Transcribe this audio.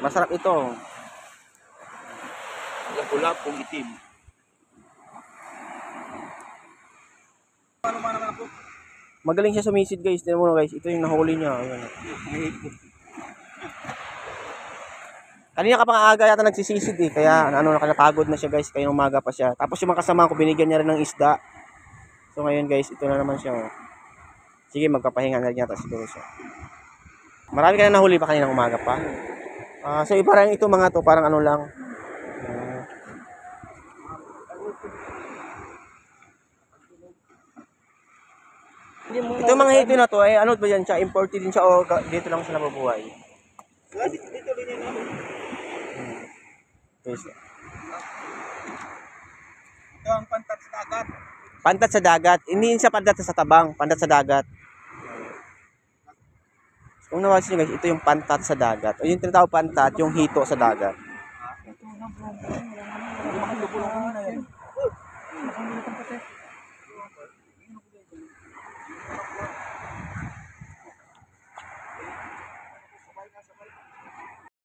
Masarap ito. Lapong itim. Magaling siya sumisid guys. Tingnan mo guys, ito yung nahuli niya. Ayan. Kanina ka pa aga yata nagsisisid eh. Kaya napagod na siya guys. Kaya umaga pa siya. Tapos yung mga kasama ko, binigyan niya rin ng isda. So ngayon guys, ito na naman siya. Oh. Sige, magpapahinga na rin yata siguro siya. Marami ka na nahuli pa kanina umaga pa. So parang ito mga to, parang ano lang. Ito mga hito na to, ay ano ba yan siya? Imported din siya o dito lang siya nabubuhay? Dito rin yan. Ito ang pantat sa dagat. Pantat sa dagat. Hindi siya pantat sa tabang, pantat sa dagat. Kung nawasin nyo guys, ito yung pantat sa dagat. O yung tinatawag pantat, yung hito sa dagat. Ito na bro. Hindi makatubulong ko na yan.